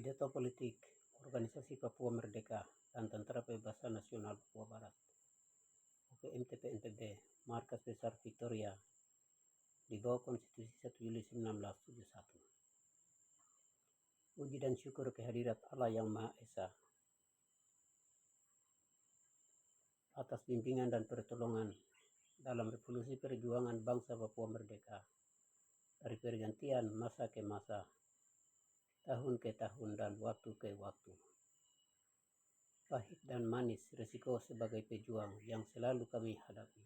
Pidato Politik Organisasi Papua Merdeka dan Tentara Pembebasan Nasional Papua Barat (OPMTP-NPB) Markas Besar Victoria di bawah Konstitusi 1 Juli 1971. Puji dan syukur kehadirat Allah yang Maha Esa atas bimbingan dan pertolongan dalam revolusi perjuangan bangsa Papua Merdeka dari pergantian masa ke masa, tahun ke tahun, dan waktu ke waktu. Pahit dan manis risiko sebagai pejuang yang selalu kami hadapi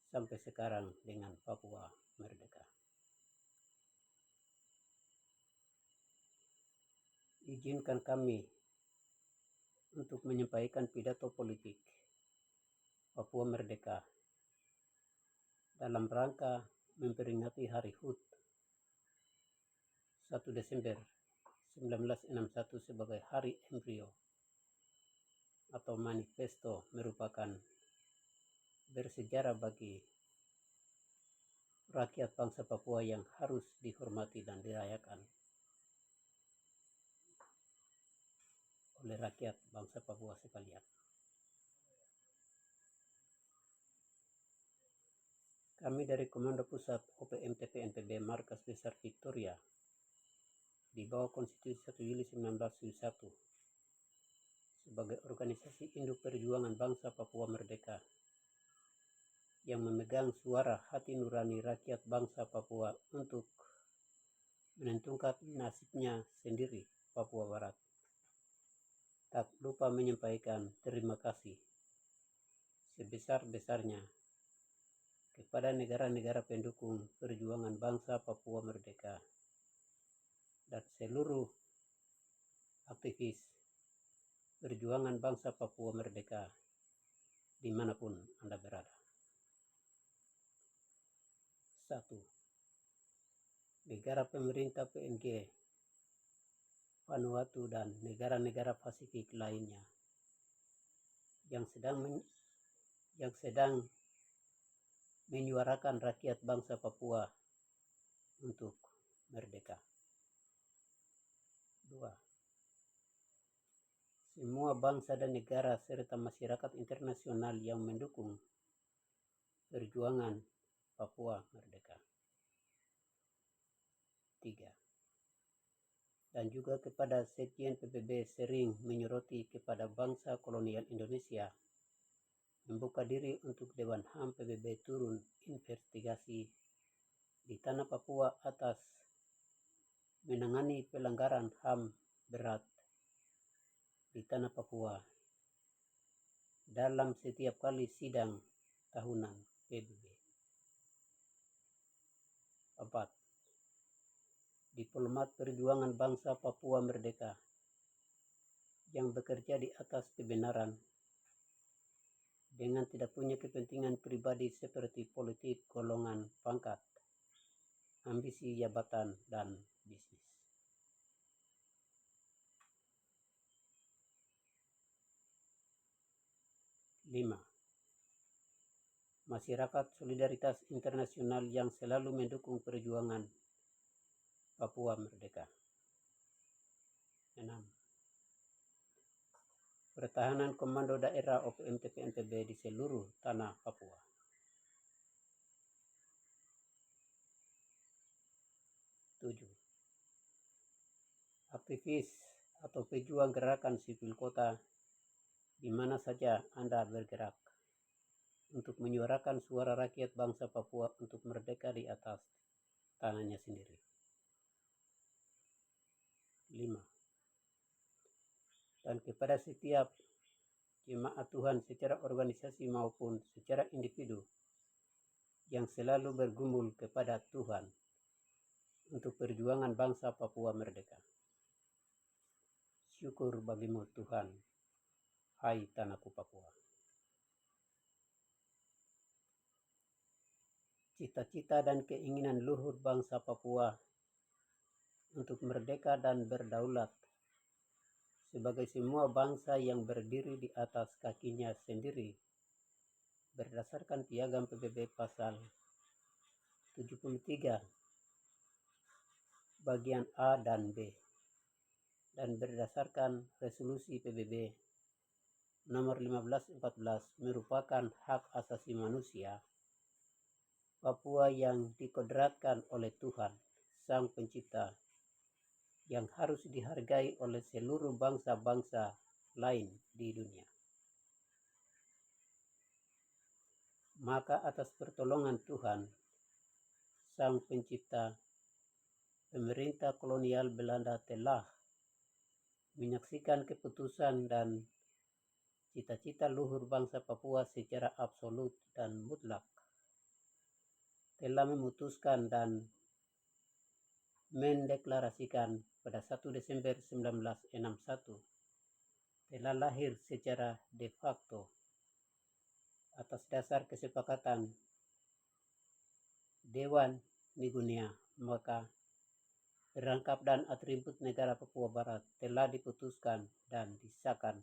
sampai sekarang dengan Papua Merdeka. Izinkan kami untuk menyampaikan pidato politik Papua Merdeka dalam rangka memperingati Hari HUT 1 Desember 1961 sebagai Hari Embrio atau manifesto merupakan bersejarah bagi rakyat bangsa Papua yang harus dihormati dan dirayakan oleh rakyat bangsa Papua sekalian. Kami dari Komando Pusat OPMTP-NPB Markas Besar Victoria di bawah Konstitusi 1 Juli 1971 sebagai organisasi induk perjuangan bangsa Papua Merdeka yang memegang suara hati nurani rakyat bangsa Papua untuk menentukan nasibnya sendiri Papua Barat. Tak lupa menyampaikan terima kasih sebesar-besarnya kepada negara-negara pendukung perjuangan bangsa Papua Merdeka dan seluruh aktivis perjuangan bangsa Papua Merdeka dimanapun Anda berada. 1. Negara pemerintah PNG, Vanuatu, dan negara-negara Pasifik lainnya yang sedang menyuarakan rakyat bangsa Papua untuk merdeka. 2. Semua bangsa dan negara serta masyarakat internasional yang mendukung perjuangan Papua Merdeka. 3. Dan juga kepada Sekjen PBB sering menyoroti kepada bangsa kolonial Indonesia membuka diri untuk Dewan HAM PBB turun investigasi di tanah Papua atas menangani pelanggaran HAM berat di tanah Papua dalam setiap kali sidang tahunan PBB. 4. Diplomat perjuangan bangsa Papua Merdeka yang bekerja di atas kebenaran dengan tidak punya kepentingan pribadi seperti politik, golongan, pangkat, ambisi jabatan, dan bisnis. 5. Masyarakat solidaritas internasional yang selalu mendukung perjuangan Papua Merdeka. 6. Pertahanan Komando Daerah OPMTP-NPB di seluruh tanah Papua. 7. Aktivis atau pejuang gerakan sipil kota di mana saja Anda bergerak untuk menyuarakan suara rakyat bangsa Papua untuk merdeka di atas tanahnya sendiri. 5. Dan kepada setiap jemaat Tuhan secara organisasi maupun secara individu yang selalu bergumul kepada Tuhan untuk perjuangan bangsa Papua Merdeka. Syukur bagimu Tuhan, hai tanahku Papua. Cita-cita dan keinginan luhur bangsa Papua untuk merdeka dan berdaulat sebagai semua bangsa yang berdiri di atas kakinya sendiri berdasarkan Piagam PBB Pasal 73 Bagian A dan B dan berdasarkan resolusi PBB nomor 1514 merupakan hak asasi manusia Papua yang dikodratkan oleh Tuhan, Sang Pencipta, yang harus dihargai oleh seluruh bangsa-bangsa lain di dunia. Maka atas pertolongan Tuhan, Sang Pencipta, pemerintah kolonial Belanda telah menyaksikan keputusan dan cita-cita luhur bangsa Papua secara absolut dan mutlak, telah memutuskan dan mendeklarasikan pada 1 Desember 1961 telah lahir secara de facto atas dasar kesepakatan Dewan Nigunia. Maka perangkap dan atribut negara Papua Barat telah diputuskan dan disahkan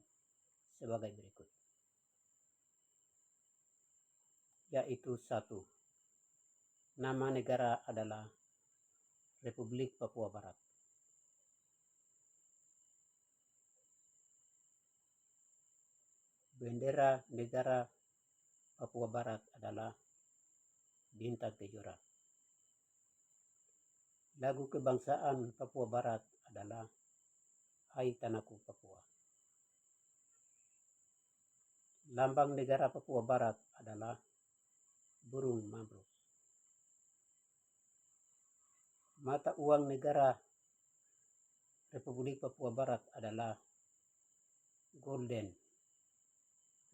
sebagai berikut, yaitu 1. Nama negara adalah Republik Papua Barat. Bendera negara Papua Barat adalah bintang kejora. Lagu kebangsaan Papua Barat adalah Hai Tanahku Papua. Lambang negara Papua Barat adalah burung mambrus. Mata uang negara Republik Papua Barat adalah Golden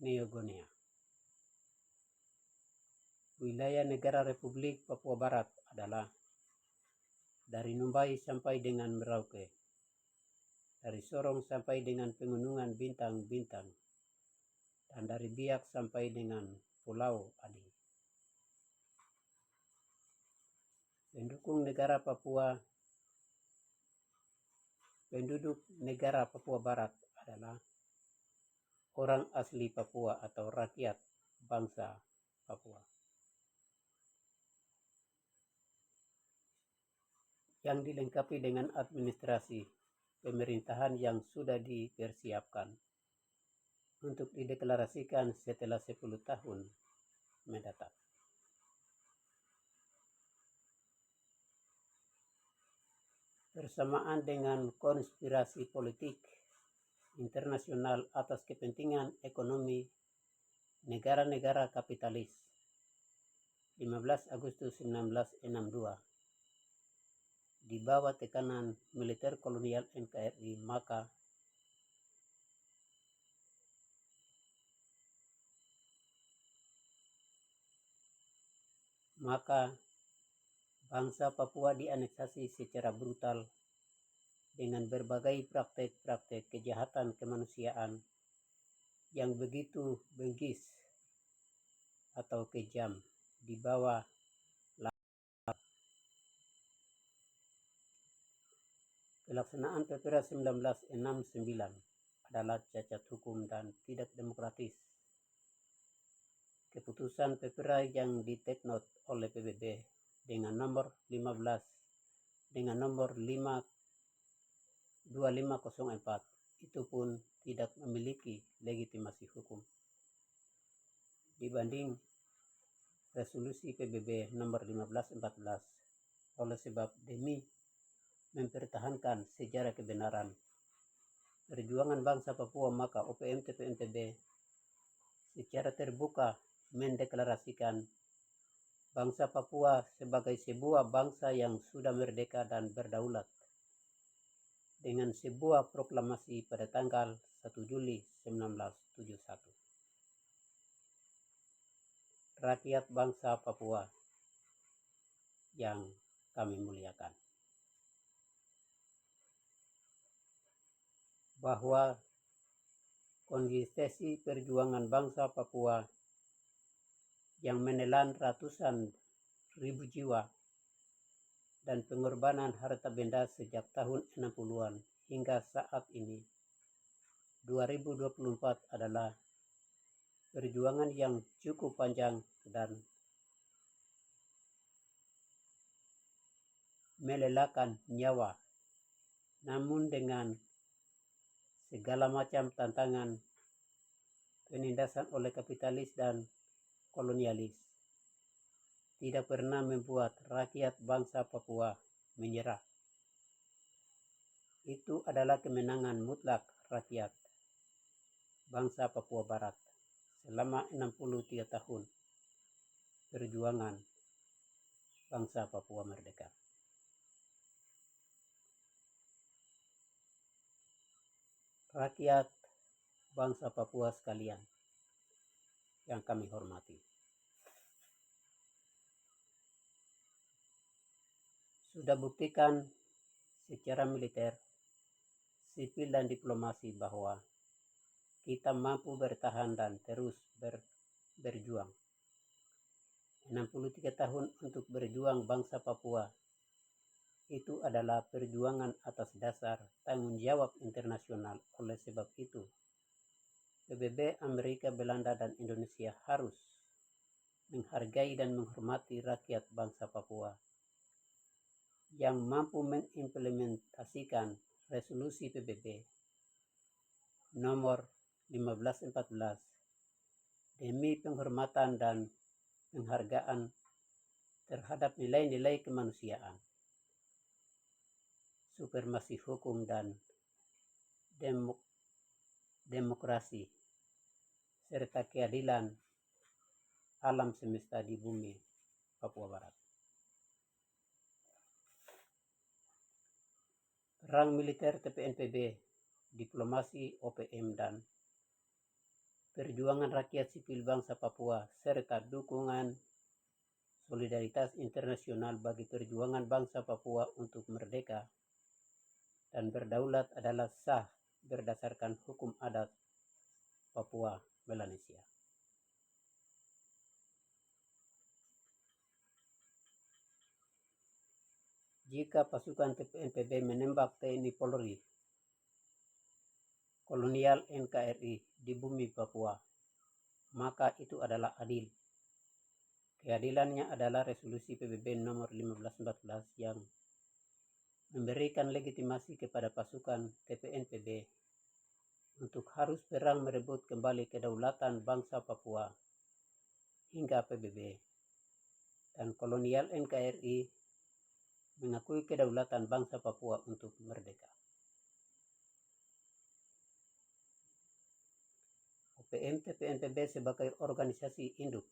Neogonia. Wilayah negara Republik Papua Barat adalah dari Numbai sampai dengan Merauke, dari Sorong sampai dengan Pegunungan Bintang-Bintang, dan dari Biak sampai dengan Pulau Adi. Penduduk negara Papua Barat adalah orang asli Papua atau rakyat bangsa Papua, yang dilengkapi dengan administrasi pemerintahan yang sudah dipersiapkan untuk dideklarasikan setelah 10 tahun mendatang. Bersamaan dengan konspirasi politik internasional atas kepentingan ekonomi negara-negara kapitalis, 15 Agustus 1962, di bawah tekanan militer kolonial NKRI, maka bangsa Papua dianeksasi secara brutal dengan berbagai praktek-praktek kejahatan kemanusiaan yang begitu bengis atau kejam di bawah pelaksanaan PPRA 1969 adalah cacat hukum dan tidak demokratis. Keputusan PPRA yang diteknot oleh PBB dengan nomor 2504 itu pun tidak memiliki legitimasi hukum dibanding resolusi PBB nomor 1514. Oleh sebab demi mempertahankan sejarah kebenaran perjuangan bangsa Papua, maka OPM-TPNTB secara terbuka mendeklarasikan bangsa Papua sebagai sebuah bangsa yang sudah merdeka dan berdaulat dengan sebuah proklamasi pada tanggal 1 Juli 1971. Rakyat bangsa Papua yang kami muliakan, bahwa konsistensi perjuangan bangsa Papua yang menelan ratusan ribu jiwa dan pengorbanan harta benda sejak tahun 60-an hingga saat ini 2024 adalah perjuangan yang cukup panjang dan melelahkan nyawa, namun dengan segala macam tantangan penindasan oleh kapitalis dan kolonialis tidak pernah membuat rakyat bangsa Papua menyerah. Itu adalah kemenangan mutlak rakyat bangsa Papua Barat selama 63 tahun perjuangan bangsa Papua merdeka. Rakyat bangsa Papua sekalian yang kami hormati, sudah buktikan secara militer, sipil dan diplomasi bahwa kita mampu bertahan dan terus berjuang. 63 tahun untuk berjuang bangsa Papua itu adalah perjuangan atas dasar tanggung jawab internasional. Oleh sebab itu, PBB, Amerika, Belanda, dan Indonesia harus menghargai dan menghormati rakyat bangsa Papua yang mampu mengimplementasikan resolusi PBB nomor 1514 demi penghormatan dan penghargaan terhadap nilai-nilai kemanusiaan, supremasi hukum, dan demokrasi, serta keadilan alam semesta di bumi Papua Barat. Perang militer TPNPB, diplomasi OPM, dan perjuangan rakyat sipil bangsa Papua, serta dukungan solidaritas internasional bagi perjuangan bangsa Papua untuk merdeka dan berdaulat adalah sah berdasarkan hukum adat Papua Melanesia. Jika pasukan TPNPB menembak TNI Polri, kolonial NKRI di bumi Papua, maka itu adalah adil. Keadilannya adalah resolusi PBB nomor 1514 yang memberikan legitimasi kepada pasukan TPNPB untuk harus perang merebut kembali kedaulatan bangsa Papua hingga PBB dan kolonial NKRI mengakui kedaulatan bangsa Papua untuk merdeka. OPM TPNPB sebagai organisasi induk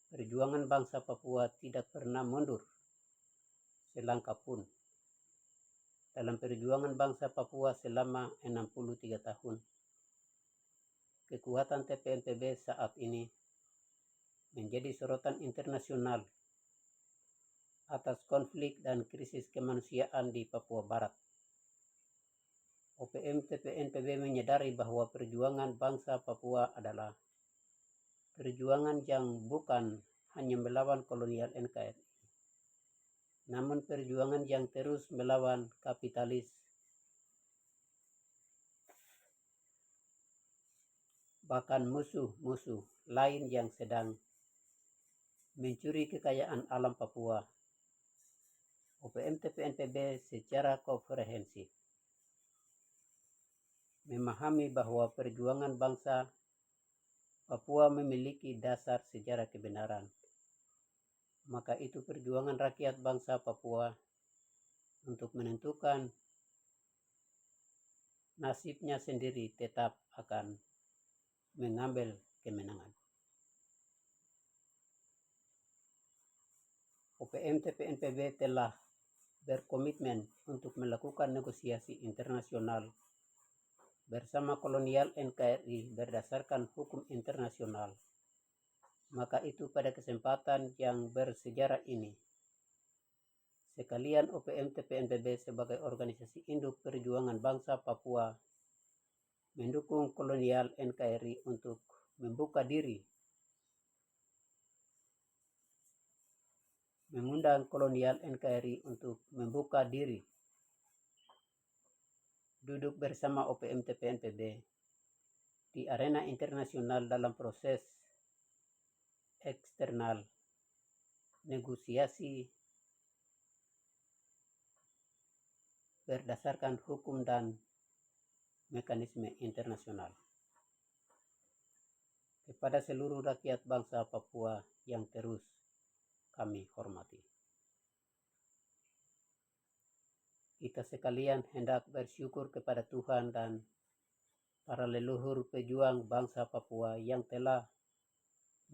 perjuangan bangsa Papua tidak pernah mundur selangkah pun dalam perjuangan bangsa Papua selama 63 tahun. Kekuatan TPNPB saat ini menjadi sorotan internasional atas konflik dan krisis kemanusiaan di Papua Barat. OPM TPNPB menyadari bahwa perjuangan bangsa Papua adalah perjuangan yang bukan hanya melawan kolonial NKRI, namun perjuangan yang terus melawan kapitalis, bahkan musuh-musuh lain yang sedang mencuri kekayaan alam Papua. OPM TPNPB secara komprehensif memahami bahwa perjuangan bangsa Papua memiliki dasar sejarah kebenaran. Maka itu perjuangan rakyat bangsa Papua untuk menentukan nasibnya sendiri tetap akan mengambil kemenangan. OPM TPNPB telah berkomitmen untuk melakukan negosiasi internasional bersama kolonial NKRI berdasarkan hukum internasional. Maka itu pada kesempatan yang bersejarah ini, sekalian OPM TPNPB sebagai organisasi induk perjuangan bangsa Papua mendukung kolonial NKRI untuk membuka diri, mengundang kolonial NKRI untuk membuka diri duduk bersama OPM TPNPB di arena internasional dalam proses eksternal negosiasi berdasarkan hukum dan mekanisme internasional. Kepada seluruh rakyat bangsa Papua yang terus kami hormati, kita sekalian hendak bersyukur kepada Tuhan dan para leluhur pejuang bangsa Papua yang telah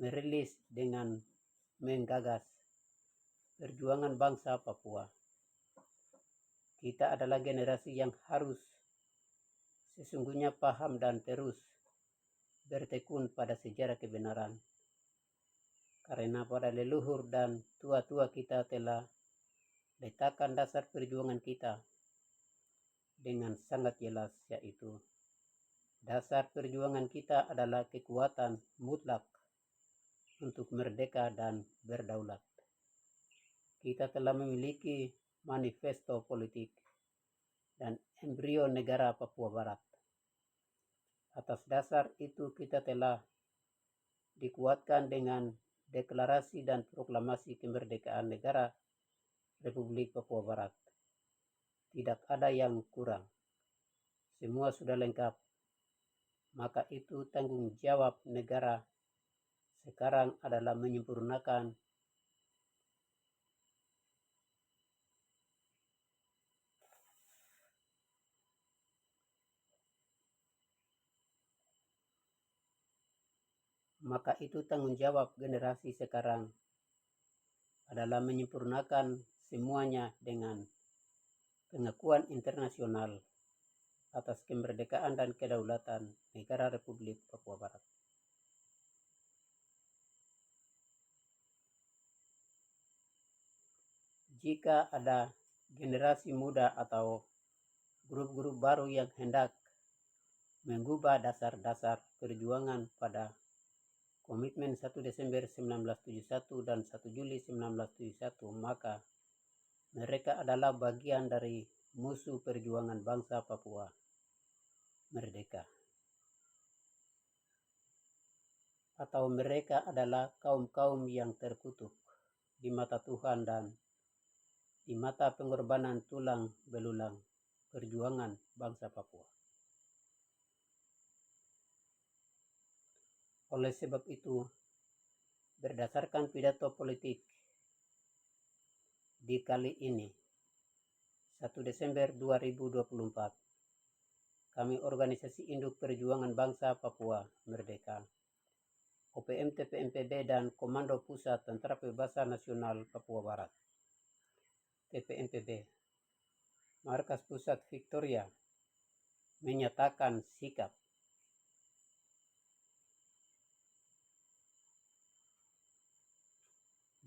merilis dengan menggagas perjuangan bangsa Papua. Kita adalah generasi yang harus sesungguhnya paham dan terus bertekun pada sejarah kebenaran. Karena para leluhur dan tua-tua kita telah letakkan dasar perjuangan kita dengan sangat jelas, yaitu dasar perjuangan kita adalah kekuatan mutlak untuk merdeka dan berdaulat. Kita telah memiliki manifesto politik dan embrio negara Papua Barat. Atas dasar itu kita telah dikuatkan dengan deklarasi dan proklamasi kemerdekaan negara Republik Papua Barat. Tidak ada yang kurang. Semua sudah lengkap. Maka itu tanggung jawab negara sekarang adalah menyempurnakan generasi sekarang adalah menyempurnakan semuanya dengan pengakuan internasional atas kemerdekaan dan kedaulatan negara Republik Papua Barat. Jika ada generasi muda atau grup-grup baru yang hendak mengubah dasar-dasar perjuangan pada Komitmen 1 Desember 1971 dan 1 Juli 1971, maka mereka adalah bagian dari musuh perjuangan bangsa Papua merdeka. Atau mereka adalah kaum-kaum yang terkutuk di mata Tuhan dan di mata pengorbanan tulang belulang perjuangan bangsa Papua. Oleh sebab itu, berdasarkan pidato politik di kali ini, 1 Desember 2024, kami Organisasi Induk Perjuangan Bangsa Papua Merdeka, OPM TPMPB dan Komando Pusat Tentara Pembebasan Nasional Papua Barat, TPMPB, Markas Pusat Victoria, menyatakan sikap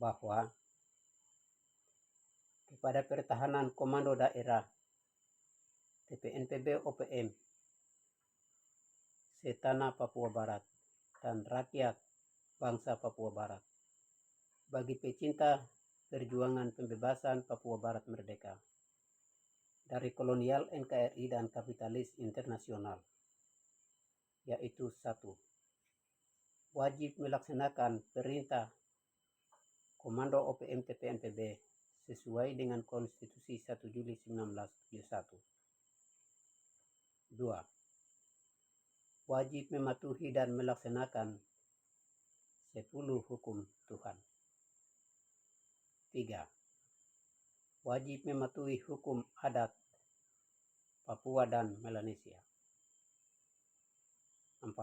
bahwa kepada pertahanan Komando Daerah TPNPB OPM setanah Papua Barat dan rakyat bangsa Papua Barat, bagi pecinta perjuangan pembebasan Papua Barat merdeka dari kolonial NKRI dan kapitalis internasional, yaitu 1. Wajib melaksanakan perintah Komando OPM TPNPB sesuai dengan Konstitusi 1 Juli 1971. 2. Wajib mematuhi dan melaksanakan 10 hukum Tuhan. 3. Wajib mematuhi hukum adat Papua dan Melanesia. 4.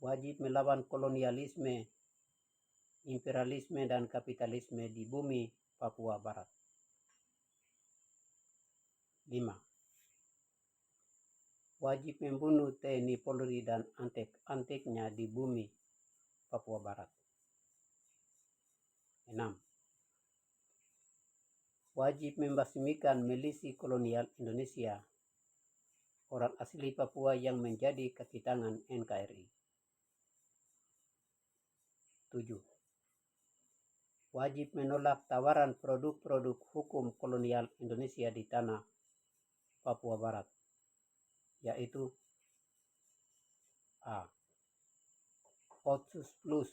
Wajib melawan kolonialisme, imperialisme dan kapitalisme di bumi Papua Barat. 5. Wajib membunuh TNI Polri dan antek-anteknya di bumi Papua Barat. 6. Wajib membasmikan milisi kolonial Indonesia, orang asli Papua yang menjadi kaki tangan NKRI. 7. Wajib menolak tawaran produk-produk hukum kolonial Indonesia di tanah Papua Barat, yaitu A. Otsus Plus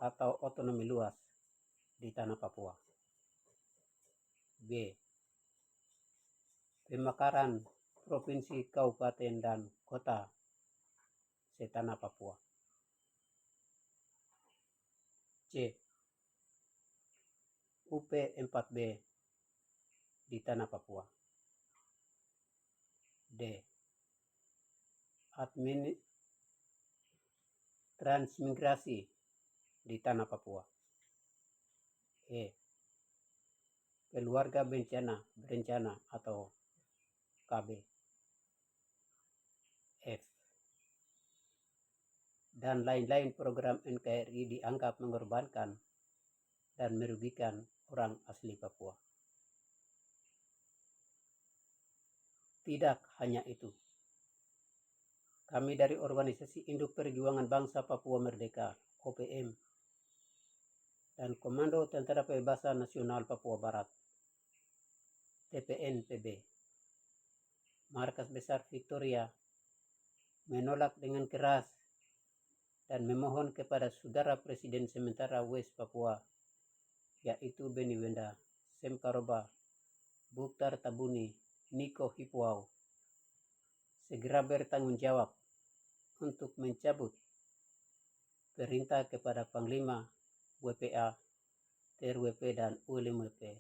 atau otonomi luas di tanah Papua. B. Pemekaran provinsi, kabupaten, dan kota setanah Papua. C. UP4B di tanah Papua. D. Transmigrasi di tanah Papua. E. Keluarga berencana atau KB. F. Dan lain-lain program NKRI dianggap mengorbankan dan merugikan orang asli Papua. Tidak hanya itu. Kami dari Organisasi Induk Perjuangan Bangsa Papua Merdeka, OPM, dan Komando Tentara Pembebasan Nasional Papua Barat, TPNPB, Markas Besar Victoria, menolak dengan keras dan memohon kepada Saudara Presiden sementara West Papua, yaitu Beni Wenda, Sem Karoba, Buktar Tabuni, Niko Hipuau, segera bertanggung jawab untuk mencabut perintah kepada Panglima WPA, TRWP, dan ULMWP,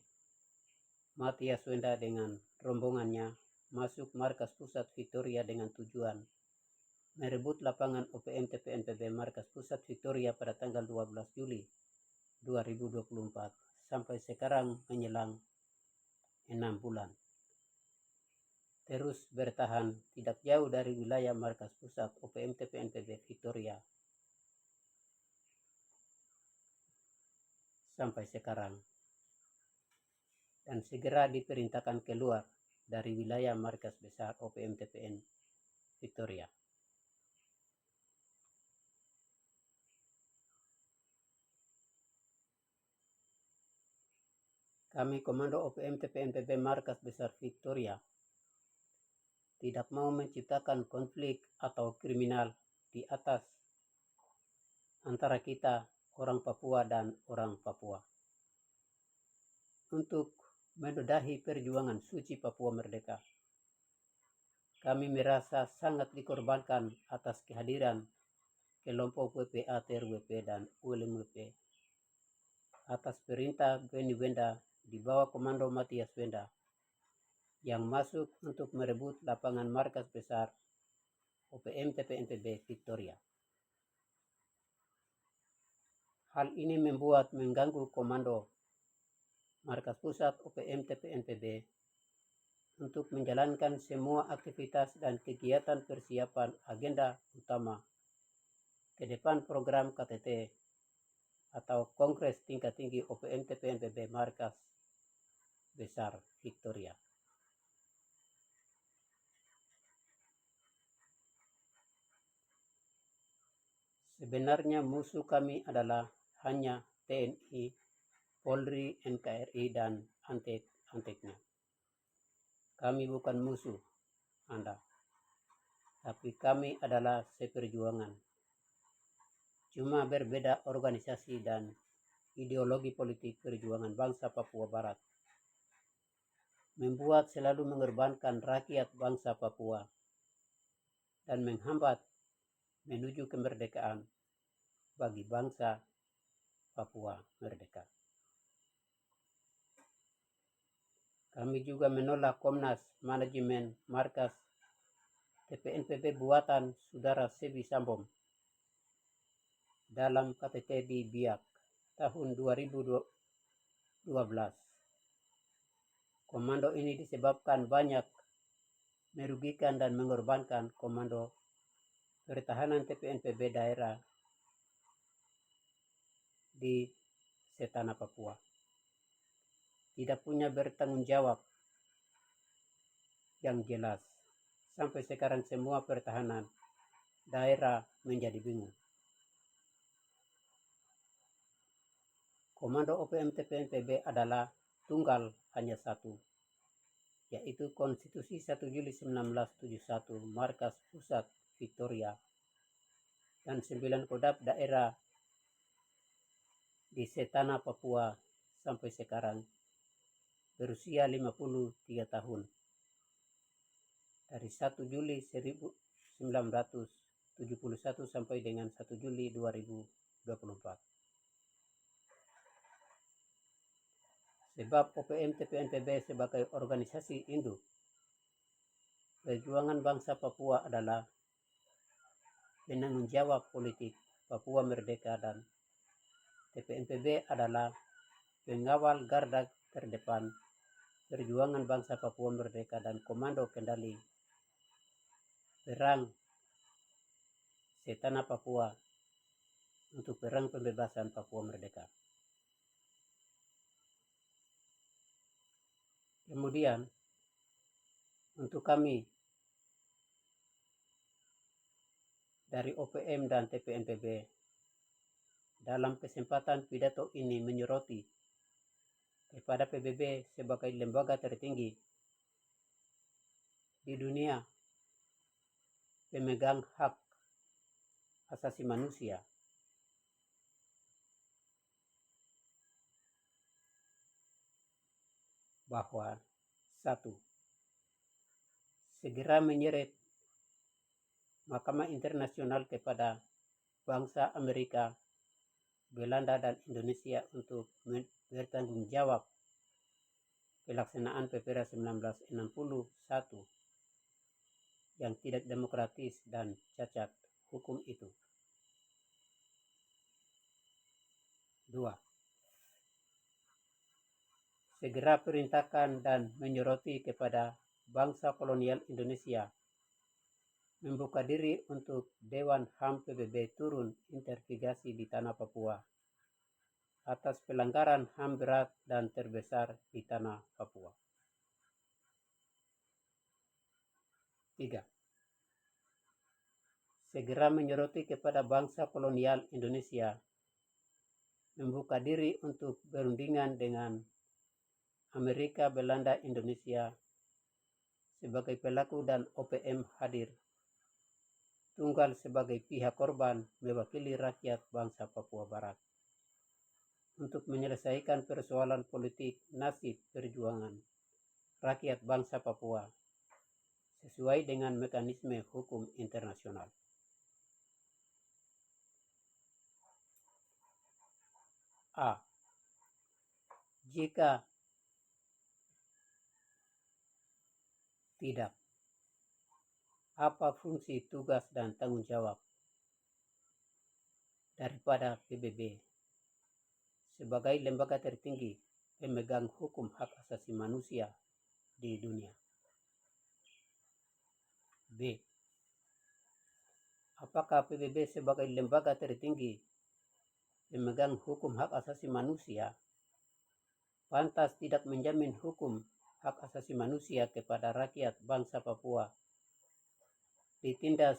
Matias Wenda dengan rombongannya masuk markas pusat Victoria dengan tujuan merebut lapangan OPM TPNPB markas pusat Victoria pada tanggal 12 Juli 2024 sampai sekarang menjelang 6 bulan. Terus bertahan tidak jauh dari wilayah markas pusat OPM TPNPB Victoria sampai sekarang, dan segera diperintahkan keluar dari wilayah markas besar OPM TPN Victoria. Kami Komando OPM TPNPB Markas Besar Victoria tidak mau menciptakan konflik atau kriminal di atas antara kita orang Papua dan orang Papua. Untuk menodai perjuangan suci Papua Merdeka, kami merasa sangat dikorbankan atas kehadiran kelompok WPA, TRWP, dan ULMWP atas perintah Beni Wenda di bawah Komando Matias Wenda yang masuk untuk merebut lapangan markas besar OPM TPNPB Victoria. Hal ini membuat mengganggu komando markas pusat OPM TPNPB untuk menjalankan semua aktivitas dan kegiatan persiapan agenda utama ke depan program KTT atau Kongres Tingkat Tinggi OPM TPNPB Markas Besar Victoria. Sebenarnya musuh kami adalah hanya TNI, Polri, NKRI, dan antek-anteknya. Kami bukan musuh Anda, tapi kami adalah seperjuangan. Cuma berbeda organisasi dan ideologi politik perjuangan bangsa Papua Barat membuat selalu mengorbankan rakyat bangsa Papua dan menghambat menuju kemerdekaan bagi bangsa Papua merdeka. Kami juga menolak Komnas Manajemen Markas TPNPB buatan Saudara Sebi Sambom dalam KTT di Biak tahun 2012. Komando ini disebabkan banyak merugikan dan mengorbankan Komando Pertahanan TPNPB daerah di setanah Papua. Tidak punya bertanggung jawab yang jelas. Sampai sekarang semua pertahanan daerah menjadi bingung. Komando OPM TPNPB adalah tunggal hanya satu, yaitu Konstitusi 1 Juli 1971 Markas Pusat Victoria dan 9 Kodam daerah di setanah Papua sampai sekarang berusia 53 tahun dari 1 Juli 1971 sampai dengan 1 Juli 2024. Sebab OPM TPNPB sebagai organisasi induk perjuangan bangsa Papua adalah penanggung jawab politik Papua Merdeka, dan TPNPB adalah pengawal garda terdepan perjuangan bangsa Papua Merdeka dan komando kendali perang setanah Papua untuk perang pembebasan Papua Merdeka. Kemudian, untuk kami dari OPM dan TPNPB, dalam kesempatan pidato ini menyoroti kepada PBB sebagai lembaga tertinggi di dunia pemegang hak asasi manusia, bahwa 1. Segera menyeret Mahkamah Internasional kepada bangsa Amerika, Belanda, dan Indonesia untuk bertanggung jawab pelaksanaan PPRA 1961 yang tidak demokratis dan cacat hukum itu. 2. Segera perintahkan dan menyoroti kepada bangsa kolonial Indonesia membuka diri untuk Dewan HAM PBB turun intervigasi di tanah Papua atas pelanggaran HAM berat dan terbesar di tanah Papua. 3. Segera menyoroti kepada bangsa kolonial Indonesia membuka diri untuk berundingan dengan Amerika, Belanda, Indonesia sebagai pelaku dan OPM hadir tunggal sebagai pihak korban mewakili rakyat bangsa Papua Barat untuk menyelesaikan persoalan politik nasib perjuangan rakyat bangsa Papua sesuai dengan mekanisme hukum internasional. A. Jika tidak, apa fungsi, tugas, dan tanggung jawab daripada PBB sebagai lembaga tertinggi pemegang hukum hak asasi manusia di dunia? B. Apakah PBB sebagai lembaga tertinggi pemegang hukum hak asasi manusia pantas tidak menjamin hukum hak asasi manusia kepada rakyat bangsa Papua ditindas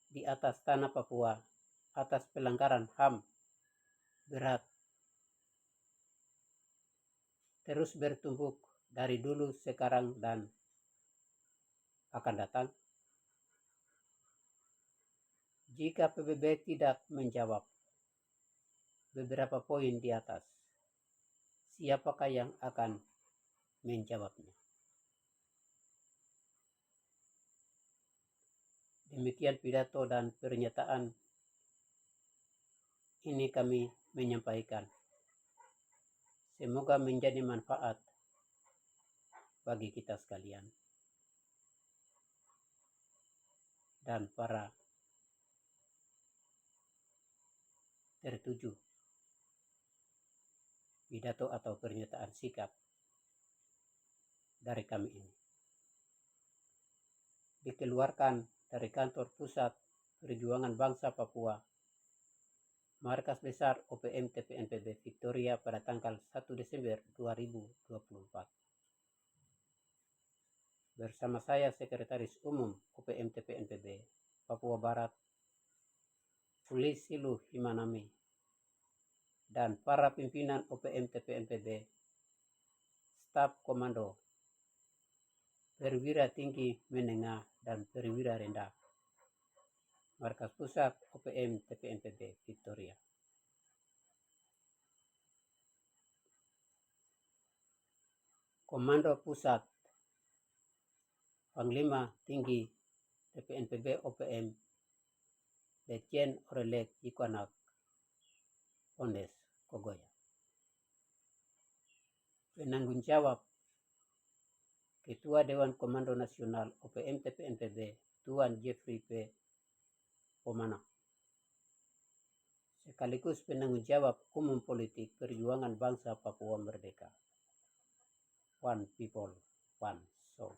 di atas tanah Papua atas pelanggaran HAM berat terus bertumpuk dari dulu, sekarang, dan akan datang? Jika PBB tidak menjawab beberapa poin di atas, siapakah yang akan menjawabnya? Demikian pidato dan pernyataan ini kami menyampaikan. Semoga menjadi manfaat bagi kita sekalian dan para tertuju pidato atau pernyataan sikap dari kami ini. Dikeluarkan dari kantor pusat Perjuangan Bangsa Papua, Markas Besar OPM TPNPB Victoria pada tanggal 1 Desember 2024. Bersama saya Sekretaris Umum OPM TPNPB Papua Barat, Pulis Silu Himanami, dan para pimpinan OPM TPNPB, staf komando, perwira tinggi menengah, dan perwira rendah, Markas Pusat OPM TPNPB Victoria. Komando Pusat Panglima Tinggi TPNPB OPM Letjen Orelek Ikuanak Ondes Kogoya. Penanggung jawab Ketua Dewan Komando Nasional OPM TPNPB Tuan Jeffrey P. Pomanak, sekaligus penanggung jawab umum politik perjuangan bangsa Papua Merdeka. One people, one soul.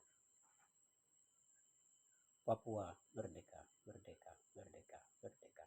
Papua Merdeka, Merdeka, Merdeka, Merdeka.